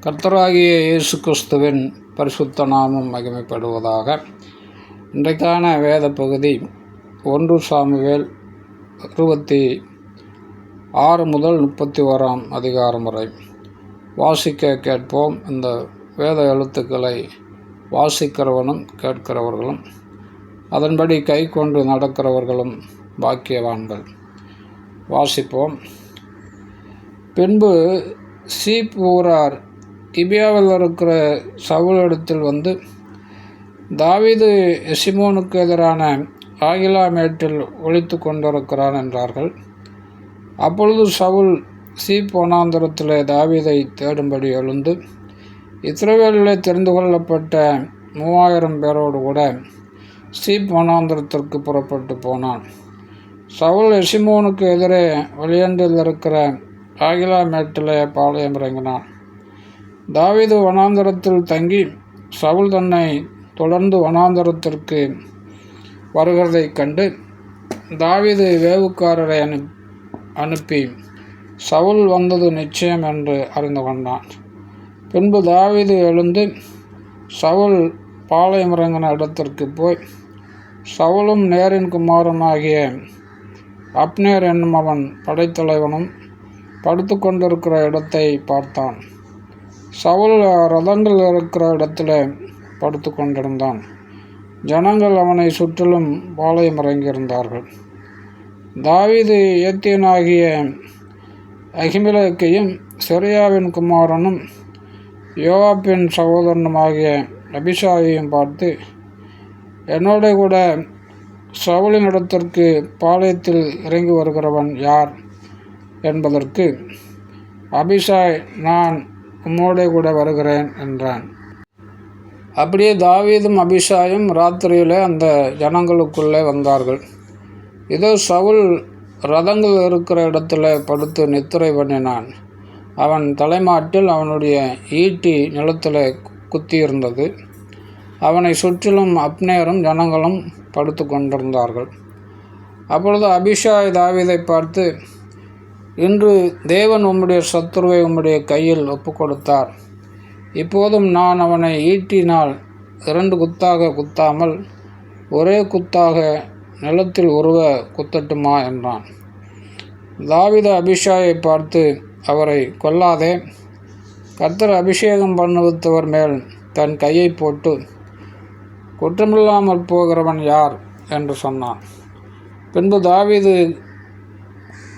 கர்த்தராகிய இயேசு கிறிஸ்துவின் பரிசுத்த நாமம் மகிமைப்படுவதாக. இன்றைக்கான வேத பகுதி 1 சாமுவேல் 26 முதல் 31 அதிகாரம் வரை வாசிக்க கேட்போம். இந்த வேத எழுத்துக்களை வாசிக்கிறவனும் கேட்கிறவர்களும் அதன்படி கை கொண்டு நடக்கிறவர்களும் பாக்கியவான்கள். வாசிப்போம். பின்பு சீப் ஊரார் கிபியாவில் இருக்கிற சவுலிடத்தில் வந்து, தாவீது எசிமோனுக்கு எதிரான ஆகிலா மேட்டில் ஒளித்து கொண்டிருக்கிறான் என்றார்கள். அப்பொழுது சவுல் சீப் வனாந்தரத்திலே தாவீதை தேடும்படி எழுந்து இஸ்ரவேலிலே தெரிந்து கொள்ளப்பட்ட 3000 பேரோடு கூட சீப் வனாந்தரத்திற்கு புறப்பட்டு போனான். சவுல் எசிமோனுக்கு எதிரே வழியண்டில் இருக்கிற ஆகிலா மேட்டிலே பாளையம் இறங்கினான். தாவீது வனாந்தரத்தில் தங்கி சவுல் தன்னை தொடர்ந்து வனாந்தரத்திற்கு வருகிறதைக் கண்டு தாவீது வேவுக்காரரை அனுப்பி சவுல் வந்தது நிச்சயம் என்று அறிந்து கொண்டான். பின்பு தாவீது எழுந்து சவுல் பாளையம் இறங்கின இடத்திற்கு போய் சவுலும் நேரின் குமாரனாகிய அப்னேர் என்னும் அவன் படைத்தலைவனும் படுத்து கொண்டிருக்கிற இடத்தை பார்த்தான். சவுல் ரதங்கள் இருக்கிற இடத்துல படுத்து கொண்டிருந்தான். ஜனங்கள் அவனை சுற்றிலும் பாளையம் இறங்கியிருந்தார்கள். தாவீது ஏத்தியனாகிய அகிமெலேக்கையும் செரியாவின் குமாரனும் யோவாபின் சகோதரனுமாகிய அபிஷாயையும் பார்த்து, என்னோட கூட சவுலின் இடத்திற்கு பாளையத்தில் இறங்கி வருகிறவன் யார் என்பதற்கு அபிஷாய், நான் உம்மோடே கூட வருகிறேன் என்றான். அப்படியே தாவீதும் அபிஷாயும் ராத்திரியிலே அந்த ஜனங்களுக்குள்ளே வந்தார்கள். இதோ சவுல் ரதங்கள் இருக்கிற இடத்துல படுத்து நித்திரை பண்ணினான். அவன் தலைமாட்டில் அவனுடைய ஈட்டி நிலத்தில் குத்தியிருந்தது. அவனை சுற்றிலும் அப்னேரும் ஜனங்களும் படுத்து கொண்டிருந்தார்கள். அப்பொழுது அபிஷாய் தாவீதை பார்த்து, இன்று தேவன் உம்முடைய சத்துருவை உம்முடைய கையில் ஒப்பு கொடுத்தார். இப்போதும் நான் அவனை ஈட்டினால் 2 குத்தாக குத்தாமல் ஒரே குத்தாக நிலத்தில் உருவ குத்தட்டுமா என்றான். தாவீது அபிஷாயை பார்த்து, அவரை கொல்லாதே, கர்த்தர் அபிஷேகம் பண்ணுவித்தவர் மேல் தன் கையை போட்டு குற்றமில்லாமல் போகிறவன் யார் என்று சொன்னான். பின்பு தாவீது,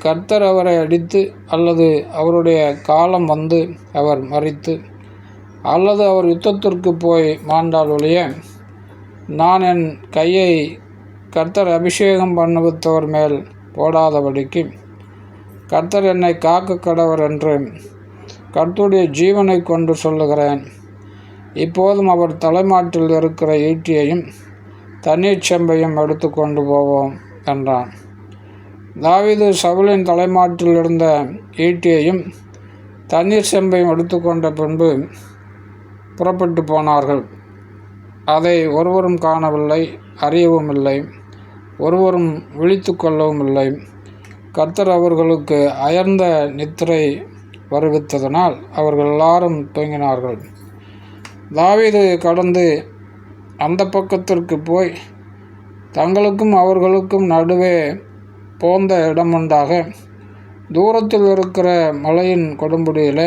கர்த்தர் அவரை அடித்து அல்லது அவருடைய காலம் வந்து அவர் மரித்து அல்லது அவர் யுத்தத்திற்கு போய் மாண்டால் ஒழிய நான் என் கையை கர்த்தர் அபிஷேகம் பண்ணுவித்தவர் மேல் போடாதபடிக்கு கர்த்தர் என்னை காக்க கடவர் என்று கர்த்தருடைய ஜீவனை கொண்டு சொல்லுகிறேன். இப்போதும் அவர் தலைமாட்டில் இருக்கிற ஈட்டியையும் தண்ணீர் செம்பையும் எடுத்து கொண்டு போவோம் என்றான். தாவீது சவுலின் தலைமாட்டில் இருந்த ஈட்டியையும் தண்ணீர் செம்பையும் எடுத்துக்கொண்ட பின்பு புறப்பட்டு போனார்கள். அதை ஒருவரும் காணவில்லை, அறியவும் இல்லை, ஒருவரும் விழித்து கொள்ளவும் இல்லை. கர்த்தர் அவர்களுக்கு அயர்ந்த நித்திரை வருவித்ததனால் அவர்கள் எல்லாரும் தூங்கினார்கள். தாவீது கடந்து அந்த பக்கத்திற்கு போய் தங்களுக்கும் அவர்களுக்கும் நடுவே போந்த இடமுண்டாக தூரத்தில் இருக்கிற மலையின் கொடுமுடியிலே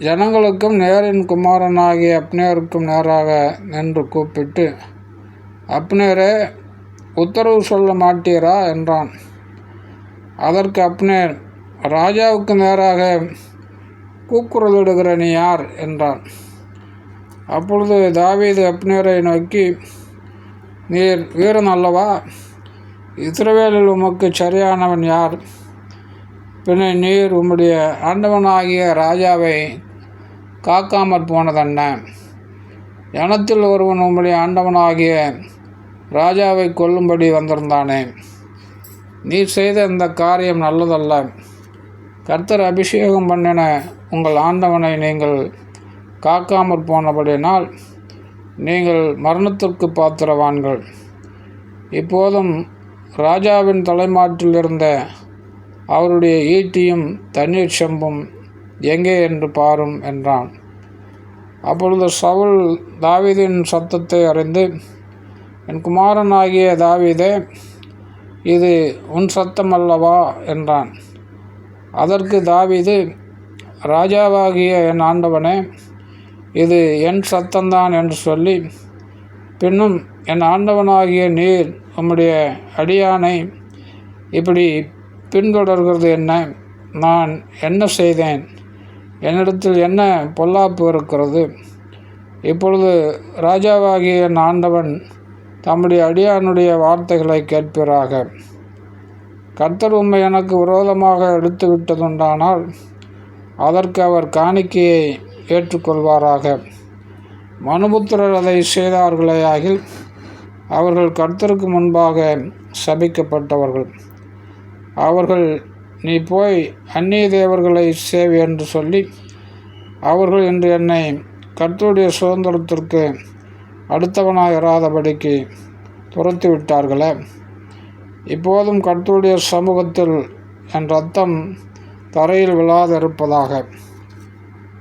ஜனங்களுக்கும் நேரின் குமாரனாகிய அப்னேருக்கும் நேராக நின்று கூப்பிட்டு, அப்னேரே, உத்தரவு சொல்ல மாட்டீரா என்றான். அதற்கு அப்னேர், ராஜாவுக்கு நேராக கூக்குரலிடுகிற நீ யார் என்றான். அப்பொழுது தாவீது அப்னேரை நோக்கி, நீர் வீரன் அல்லவா? இஸ்ரவேலில் உமக்கு சரியானவன் யார்? பின்ன நீர் உம்முடைய ஆண்டவனாகிய ராஜாவை காக்காமற் போனதென்ன? ஜனத்தில் ஒருவன் உம்முடைய ஆண்டவனாகிய ராஜாவை கொல்லும்படி வந்திருந்தானே. நீர் செய்த இந்த காரியம் நல்லதல்ல. கர்த்தர் அபிஷேகம் பண்ணின உங்கள் ஆண்டவனை நீங்கள் காக்காமற் போனபடினால் நீங்கள் மரணத்திற்கு பாத்திரவான்கள். இப்போதும் ராஜாவின் தலைமாட்டில் இருந்த அவருடைய ஈட்டியும் தண்ணீர் செம்பும் எங்கே என்று பாரும் என்றான். அப்பொழுது சவுல் தாவீதின் சத்தத்தை அறிந்து, என் குமாரனாகிய தாவீதே, இது உன் சத்தம் அல்லவா என்றான். அதற்கு தாவீது, ராஜாவாகிய என் ஆண்டவனே, இது என் சத்தம்தான் என்று சொல்லி, பின்னும் என் ஆண்டவனாகிய நீர் உம்முடைய அடியானை இப்படி பின்தொடர்கிறது என்ன? நான் என்ன செய்தேன்? என்னிடத்தில் என்ன பொல்லாப்பு இருக்கிறது? இப்பொழுது ராஜாவாகிய என் ஆண்டவன் தம்முடைய அடியானுடைய வார்த்தைகளை கேட்பீராக. கர்த்தர் உம்மை எனக்கு விரோதமாக எடுத்து விட்டதுண்டானால் அதற்கு அவர் காணிக்கையை ஏற்றுக்கொள்வாராக. மனுபுத்திரர் அதை செய்தார்களேயாகில் அவர்கள் கர்த்தருக்கு முன்பாக சபிக்கப்பட்டவர்கள். அவர்கள், நீ போய் அந்நிய தேவர்களை சேவி என்று சொல்லி அவர்கள் இன்று என்னை கர்த்தருடைய சுதந்திரத்திற்கு அடுத்தவனாக இராதபடிக்கு துரத்தி விட்டார்களே. இப்போதும் கர்த்தருடைய சமூகத்தில் என் இரத்தம் தரையில் விழாதிருப்பதாக.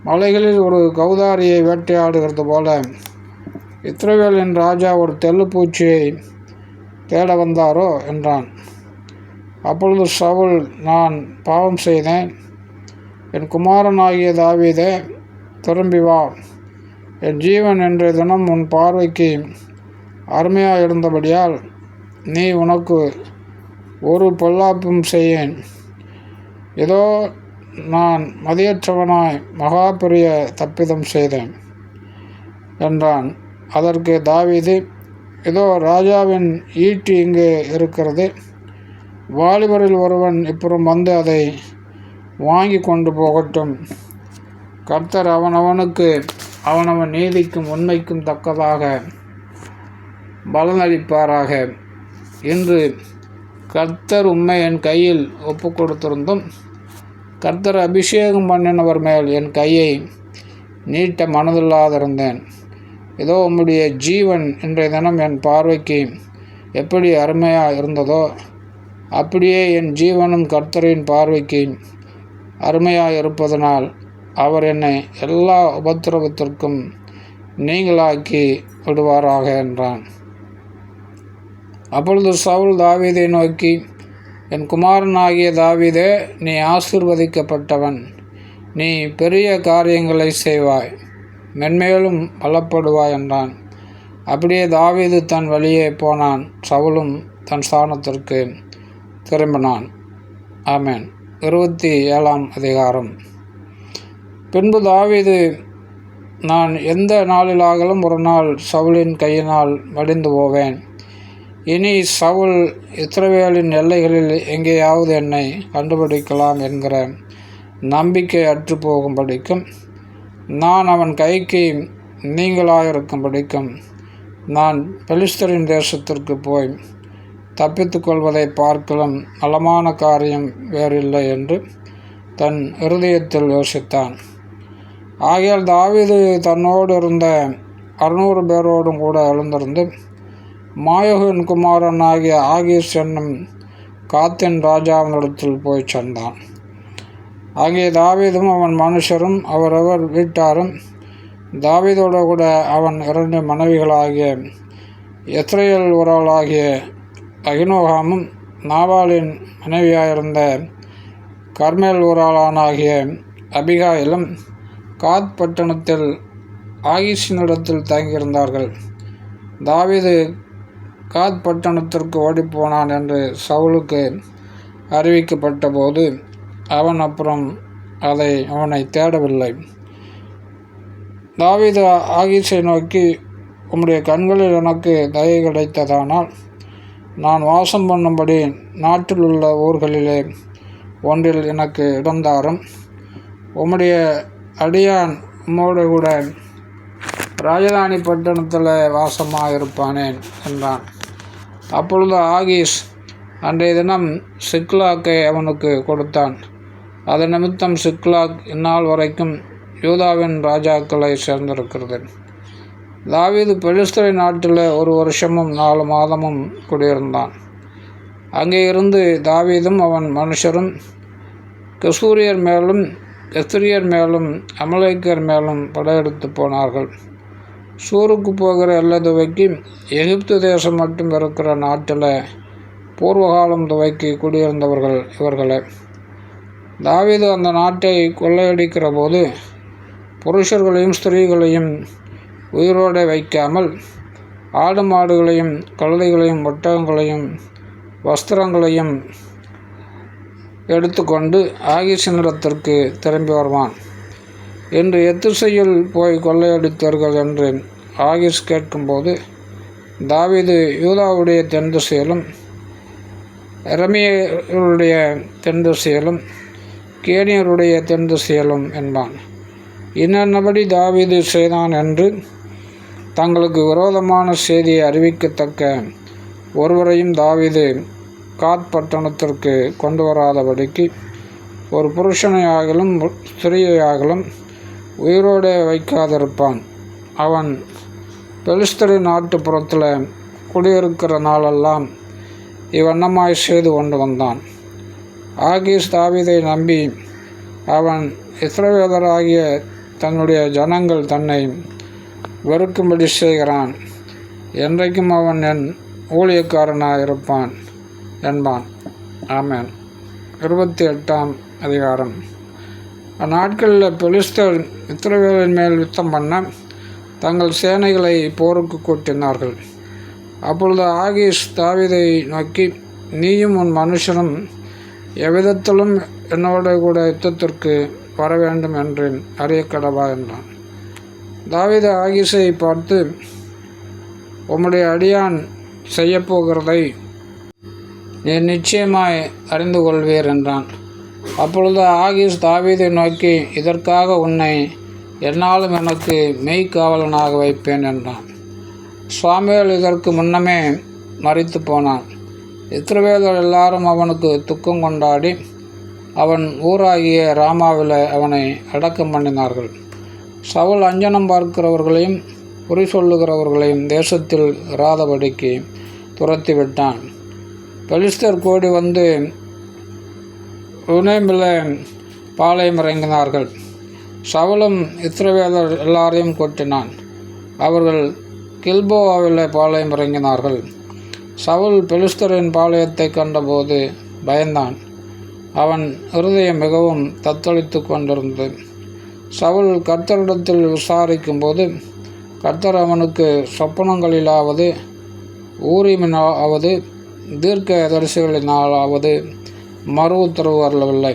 மலைகளில் ஒரு கௌதாரியை வேட்டையாடுகிறது போல இஸ்ரவேலின் ராஜா ஒரு தெள்ளுப்பூச்சியை தேட வந்தாரோ என்றான். அப்பொழுது சவுல், நான் பாவம் செய்தேன். என் குமாரனாகிய தாவீதே, திரும்பி வா. என் ஜீவன் என்ற தினம் உன் பார்வைக்கு அருமையாக இருந்தபடியால் நீ உனக்கு ஒரு பொல்லாப்பும் செய்யேன். இதோ நான் மதியற்றவனாய் மகா பெரிய தப்பிதம் செய்தேன் என்றான். அதற்கு தாவீது, இதோ ராஜாவின் ஈட்டி இங்கே இருக்கிறது. வாலிபரில் ஒருவன் இப்புறம் வந்து அதை வாங்கி கொண்டு போகட்டும். கர்த்தர் அவனவனுக்கு அவனவன் நீதிக்கும் உண்மைக்கும் தக்கதாக பலனளிப்பாராக. இன்று கர்த்தர் உம்மை என் கையில் ஒப்பு கொடுத்திருந்தும் கர்த்தர் அபிஷேகம் பண்ணினவர் மேல் என் கையை நீட்ட மனதில்லாதிருந்தேன். இதோ உம்முடைய ஜீவன் இன்றைய தினம் என் பார்வைக்கு எப்படி அருமையாக இருந்ததோ அப்படியே என் ஜீவனும் கர்த்தரின் பார்வைக்கு அருமையாக இருப்பதனால் அவர் என்னை எல்லா உபத்திரவத்திற்கும் நீங்களாக்கி விடுவாராக என்றான். அப்பொழுது சவுல் தாவீதை நோக்கி, என் குமாரனாகிய தாவீதே, நீ ஆசீர்வதிக்கப்பட்டவன். நீ பெரிய காரியங்களை செய்வாய், மென்மேலும் பலப்படுவாய் என்றான். அப்படியே தாவீது தன் வழியே போனான். சவுலும் தன் ஸ்தானத்திற்கு திரும்பினான். ஆமென். 27ஆம் அதிகாரம். பின்பு தாவீது, நான் எந்த நாளிலாகலும் ஒரு நாள் சவுலின் கையினால் மடிந்து போவேன். இனி சவுல் இஸ்ரவேலின் எல்லைகளில் எங்கேயாவது என்னை கண்டுபிடிக்கலாம் என்கிற நம்பிக்கை அற்று போகும்படிக்கும், நான் அவன் கைக்கு நீங்களாயிருக்கும்படிக்கும் நான் பெலிஸ்தரின் தேசத்திற்கு போய் தப்பித்து கொள்வதை பார்க்கலும் நலமான காரியம் வேறில்லை என்று தன் இருதயத்தில் யோசித்தான். ஆகையால் தாவீது தன்னோடு இருந்த 600 பேரோடும் கூட எழுந்திருந்து மாயோகின் குமாரனாகிய ஆகீஸ் என்னும் காத்தின் ராஜாவினிடத்தில் போய் சேர்ந்தான். அங்கே தாவீதும் அவன் மனுஷரும் அவரவர் வீட்டாரும் தாவீதோடு கூட அவன் 2 மனைவிகளாகிய எத்ரேல் ஊராளாகிய அகினோகாமும் நாபாலின் மனைவியாயிருந்த கர்மேல் ஊராளானாகிய அபிகாயிலும் காத் பட்டணத்தில் ஆகீசினிடத்தில் தங்கியிருந்தார்கள். தாவீது காத் பட்டணத்திற்கு ஓடிப்போனான் என்று சவுலுக்கு அறிவிக்கப்பட்ட போது அவன் அப்புறம் அவனை தேடவில்லை. தாவீது ஆகீஸை நோக்கி, உம்முடைய கண்களில் எனக்கு தயை கிடைத்ததானால் நான் வாசம் பண்ணும்படி நாட்டில் உள்ள ஊர்களிலே ஒன்றில் எனக்கு இடந்தாரும். உம்முடைய அடியான் உம்மோடு கூட ராஜதானி பட்டணத்தில் வாசமாக இருப்பானேன் என்றான். அப்பொழுது ஆகீஸ் அன்றைய தினம் சிக்லாக்கை அவனுக்கு கொடுத்தான். அது நிமித்தம் சிக்லாக் இந்நாள் வரைக்கும் யூதாவின் ராஜாக்களை சேர்ந்திருக்கிறது. தாவீது பெலிஸ்தரின் நாட்டில் 1 வருஷமும் 4 மாதமும் குடியிருந்தான். அங்கே இருந்து தாவீதும் அவன் மனுஷரும் கெசூரியர் மேலும் கஸ்திரியர் மேலும் அமலேக்கர் மேலும் படையெடுத்து போனார்கள். சூருக்கு போகிற எல்லை துவக்கி எகிப்து தேசம் மட்டும் இருக்கிற நாட்டில் பூர்வகாலம் துவக்கி குடியிருந்தவர்கள் இவர்களே. தாவீது அந்த நாட்டை கொள்ளையடிக்கிற போது புருஷர்களையும் ஸ்திரீகளையும் உயிரோடு வைக்காமல் ஆடு மாடுகளையும் கழுதைகளையும் ஒட்டகங்களையும் வஸ்திரங்களையும் எடுத்துக்கொண்டு ஆகீசினிடத்திற்கு திரும்பி வருவான் என்று எத்திசையில் போய் கொள்ளையடித்தார்கள் என்று ஆகீஸ் கேட்கும்போது, தாவீது யூதாவுடைய தென் திசையிலும் எரமியருடைய தென் திசையிலும் கேனியருடைய தென் திசையிலும் என்பான். இன்னபடி தாவீது செய்தான் என்று தங்களுக்கு விரோதமான செய்தியை அறிவிக்கத்தக்க ஒருவரையும் தாவீது காத் பட்டணத்திற்கு கொண்டு வராதபடிக்கு ஒரு புருஷனையாகலும் ஸ்திரீயாகலும் உயிரோடு வைக்காதிருப்பான். அவன் பெலிஸ்தரின் நாட்டுப்புறத்தில் குடியிருக்கிற நாளெல்லாம் இவ்வண்ணமாய் செய்து கொண்டு வந்தான். ஆகீஸ் தாவீதை நம்பி அவன் இஸ்ரவேலராகிய தன்னுடைய ஜனங்கள் தன்னை வெறுக்கும்படி செய்கிறான், என்றைக்கும் அவன் என் ஊழியக்காரனாக இருப்பான் என்பான். ஆமென். 28ஆம் அதிகாரம். அந்நாட்களில் பெலிஸ்தர் இஸ்ரவேலின் மேல் யுத்தம் பண்ண தங்கள் சேனைகளை போருக்கு கூட்டினார்கள். அப்பொழுது ஆகீஸ் தாவீதை நோக்கி, நீயும் உன் மனுஷனும் எவ்விதத்திலும் என்னோட கூட யுத்தத்திற்கு வர வேண்டும் என்று அறியக்கடவா என்றான். தாவீது ஆகீஸை பார்த்து, உம்முடைய அடியான் செய்யப்போகிறதை நீர் நிச்சயமாய் அறிந்து கொள்வீர் என்றான். அப்பொழுது ஆகீஸ் தாவீதை நோக்கி, இதற்காக உன்னை என்னாலும் எனக்கு மெய்க்காவலனாக வைப்பேன் என்றான். சாமுவேல் இதற்கு முன்னமே மரித்து போனான். இஸ்ரவேலர் எல்லாரும் அவனுக்கு துக்கம் கொண்டாடி அவன் ஊராகிய ராமாவில் அவனை அடக்கம் பண்ணினார்கள். சவுல் அஞ்சனம் பார்க்கிறவர்களையும் குறி சொல்லுகிறவர்களையும் தேசத்தில் இராதபடிக்கு துரத்தி விட்டான். பெலிஸ்தர் கோடி வந்து உனேமில் பாளையம் இறங்கினார்கள். சவுலும் இஸ்ரவேலர் எல்லாரையும் கொட்டினான். அவர்கள் கில்போவாவில் பாளையம் இறங்கினார்கள். சவுல் பெலிஸ்தரின் பாளையத்தை கண்டபோது பயந்தான். அவன் இருதயம் மிகவும் தத்தளித்து கொண்டிருந்தது. சவுல் கர்த்தரிடத்தில் விசாரிக்கும்போது கர்த்தர் அவனுக்கு சொப்பனங்களிலாவது ஊரிமினாவது தீர்க்க தரிசிகளினாலாவது மறு உத்தரவு வரவில்லை.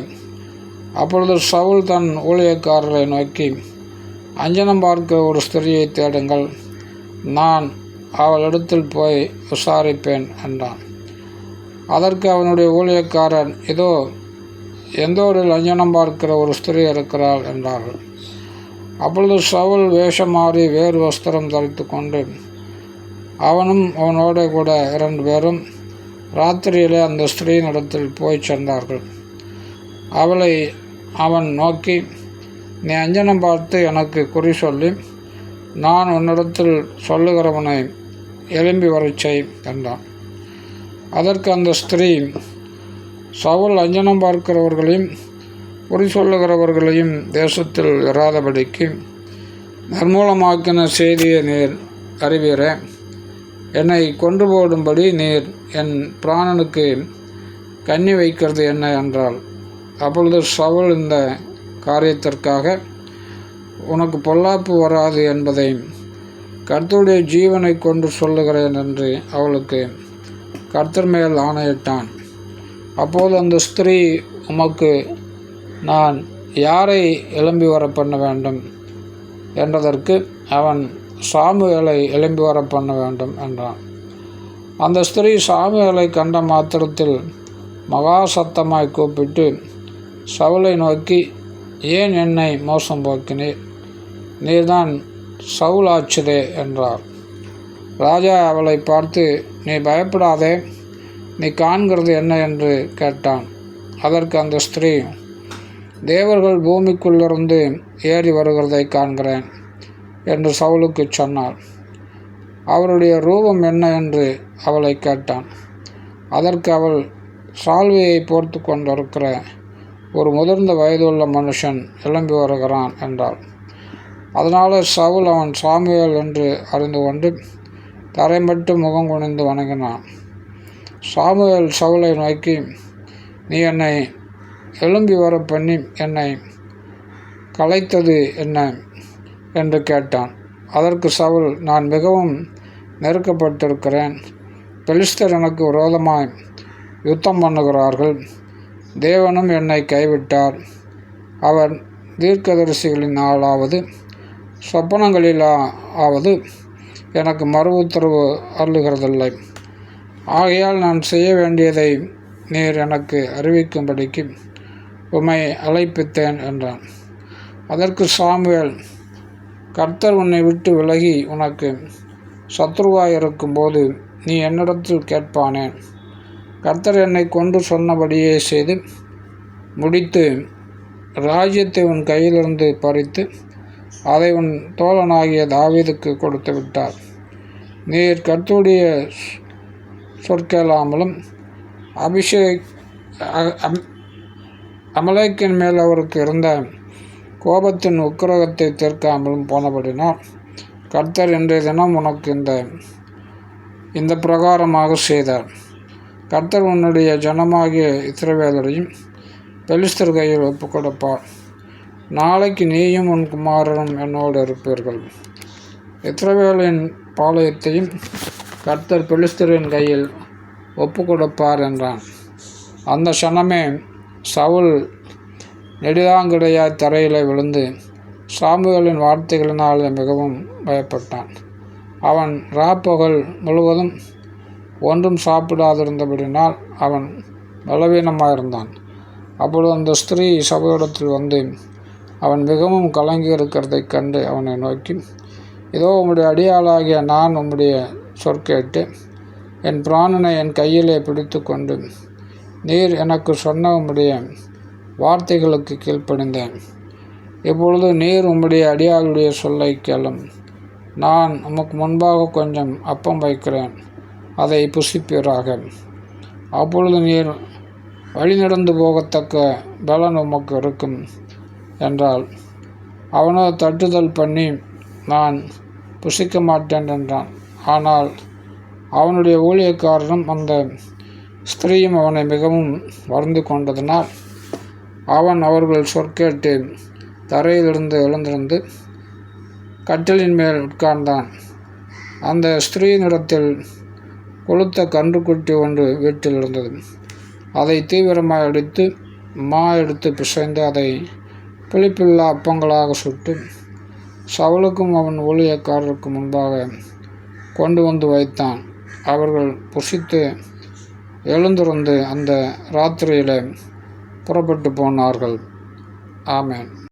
அப்பொழுது சவுல் தன் ஊழியக்காரரை நோக்கி, அஞ்சனம் பார்க்க ஒரு ஸ்திரியை தேடுங்கள், நான் அவளிடத்தில் போய் விசாரிப்பேன் என்றான். அதற்கு அவனுடைய ஊழியக்காரன், இதோ எந்தோரில் அஞ்சனம் பார்க்கிற ஒரு ஸ்திரீ இருக்கிறாள் என்றார்கள். அப்பொழுது சவுல் வேஷம் மாறி வேறு வஸ்திரம் தரித்து கொண்டு அவனும் அவனோட கூட 2 பேரும் ராத்திரியிலே அந்த ஸ்திரீனிடத்தில் போய் சென்றார்கள். அவளை அவன் நோக்கி, நீ அஞ்சனம் பார்த்து எனக்கு குறி சொல்லி நான் உன்னிடத்தில் சொல்லுகிறவனை எழும்பி வரச் செய் என்றான். அதற்கு அந்த ஸ்திரீ, சவுல் அஞ்சனம் பார்க்கிறவர்களையும் குறி சொல்லுகிறவர்களையும் தேசத்தில் இராதபடிக்கு நிர்மூலமாக்கின செய்தியை நீர் அறிவீரே, என்னை கொன்று போடும்படி நீர் என் பிராணனுக்கு கண்ணி வைக்கிறது என்ன என்றாள். அப்பொழுது சவுல், இந்த காரியத்திற்காக உனக்கு பொல்லாப்பு வராது என்பதை கர்த்தருடைய ஜீவனை கொண்டு சொல்லுகிறேன் என்று அவளுக்கு கர்த்தர் மேல் ஆணையிட்டான். அப்போது அந்த ஸ்திரீ, உமக்கு நான் யாரை எழும்பி வர பண்ண வேண்டும் என்றதற்கு அவன், சாமுவேலை எழும்பி வர பண்ண வேண்டும் என்றான். அந்த ஸ்திரீ சாமுவேலை கண்ட மாத்திரத்தில் மகா சத்தமாய் கூப்பிட்டு சவுலை நோக்கி, ஏன் என்னை மோசம் போக்கினீர்? நீர்தான் சவுல் ஆச்சுதே என்றார். ராஜா அவளை பார்த்து, நீ பயப்படாதே, நீ காண்கிறது என்ன என்று கேட்டான். அதற்கு அந்த ஸ்திரீ, தேவர்கள் பூமிக்குள்ளிருந்து ஏறி வருகிறதை காண்கிறேன் என்று சவுலுக்கு சொன்னாள். அவருடைய ரூபம் என்ன என்று அவளை கேட்டான். அதற்கு அவள், சால்வையை போர்த்து கொண்டிருக்கிற ஒரு முதிர்ந்த வயதுள்ள மனுஷன் எழும்பி வருகிறான் என்றாள். அதனால் சவுல் அவன் சாமுவேல் என்று அறிந்து கொண்டு தரை மட்டும் முகம் குனிந்து வணங்கினான். சாமுவேல் சவுலை நோக்கி, நீ என்னை எழும்பி வர பண்ணி என்னை கலைத்தது என்ன என்று கேட்டான். அதற்கு சவுல், நான் மிகவும் நெருக்கப்பட்டிருக்கிறேன். பெலிஸ்தர் எனக்கு விரோதமாய் யுத்தம் பண்ணுகிறார்கள். தேவனும் என்னை கைவிட்டார். அவர் தீர்க்கதரிசிகளின் ஆளாவது சொப்பனங்களிலாவது எனக்கு மறு உத்தரவு அருளுகிறதில்லை. ஆகையால் நான் செய்ய வேண்டியதை நீர் எனக்கு அறிவிக்கும்படிக்கு உம்மை அழைப்பித்தேன் என்றான். அதற்கு சாமுவேல், கர்த்தர் உன்னை விட்டு விலகி உனக்கு சத்ருவாயிருக்கும்போது நீ என்னிடத்தில் கேட்பானேன்? கர்த்தர் என்னை கொண்டு சொன்னபடியே செய்து முடித்து ராஜ்யத்தை உன் கையிலிருந்து பறித்து அதை உன் தோழனாகிய தாவீதுக்கு கொடுத்து விட்டார். நீர் கர்த்தருடைய சொற்கேளாமலும் அமலேக்கின் மேல் அவருக்கு இருந்த கோபத்தின் உக்கிரகத்தை தீர்க்காமலும் போனபடினால் கர்த்தர் இன்றைய தினம் உனக்கு இந்த பிரகாரமாக செய்தார். கர்த்தர் உன்னுடைய ஜனமாகிய இஸ்ரவேலரையும் பெலிஸ்தர் கையில் ஒப்புக் கொடுப்பார். நாளைக்கு நீயும் உன் குமாரரும் என்னோடு இருப்பீர்கள். இஸ்ரவேலின் பாளையத்தையும் கர்த்தர் பெலிஸ்தரின் கையில் ஒப்புக் கொடுப்பார் என்றான். அந்த சனமே சவுல் நெடுதாங்கிடையாய் தரையில் விழுந்து சாமுவேலின் வார்த்தைகளினால் மிகவும் பயப்பட்டான். அவன் ராப்பகல் முழுவதும் ஒன்றும் சாப்பிடாதிருந்தபடினால் அவன் பலவீனமாயிருந்தான். அப்பொழுது அந்த ஸ்திரீ சபையிடத்தில் வந்து அவன் மிகவும் கலங்கி இருக்கிறதைக் கண்டு அவனை நோக்கி, இதோ உம்முடைய அடியாளாகிய நான் உம்முடைய சொற்கேட்டு என் பிராணனை என் கையிலே பிடித்து கொண்டு நீர் எனக்கு சொன்ன உம்முடைய வார்த்தைகளுக்கு கீழ்ப்படிந்தேன். இப்பொழுது நீர் உம்முடைய அடியாளுடைய சொல்லை கேளும். நான் உமக்கு முன்பாக கொஞ்சம் அப்பம் வைக்கிறேன், அதை புசிப்பீராக. அப்பொழுது நீர் வழி நடந்து போகத்தக்க பலன் உமக்கு இருக்கும் என்றால், அவனோ தட்டுதல் பண்ணி நான் புசிக்க மாட்டேன் என்றான். ஆனால் அவனுடைய ஊழியக்காரனும் அந்த ஸ்திரீயும் அவனை மிகவும் வருந்து கொண்டதினால் அவன் அவர்கள் சொற்கேட்டு தரையிலிருந்து எழுந்திருந்து கட்டிலின் மேல் உட்கார்ந்தான். அந்த ஸ்திரீயினிடத்தில் கொளுத்த கன்றுக்குட்டி ஒன்று வீட்டில் இருந்தது. அதை தீவிரமாக அடித்து எடுத்து பிசைந்து அதை புளிப்பில்லா அப்பங்களாக சுட்டு சவுலுக்கும் அவன் ஊழியக்காரருக்கு முன்பாக கொண்டு வந்து வைத்தான். அவர்கள் புசித்து எழுந்திருந்து அந்த ராத்திரியில் புறப்பட்டு போனார்கள். ஆமென்.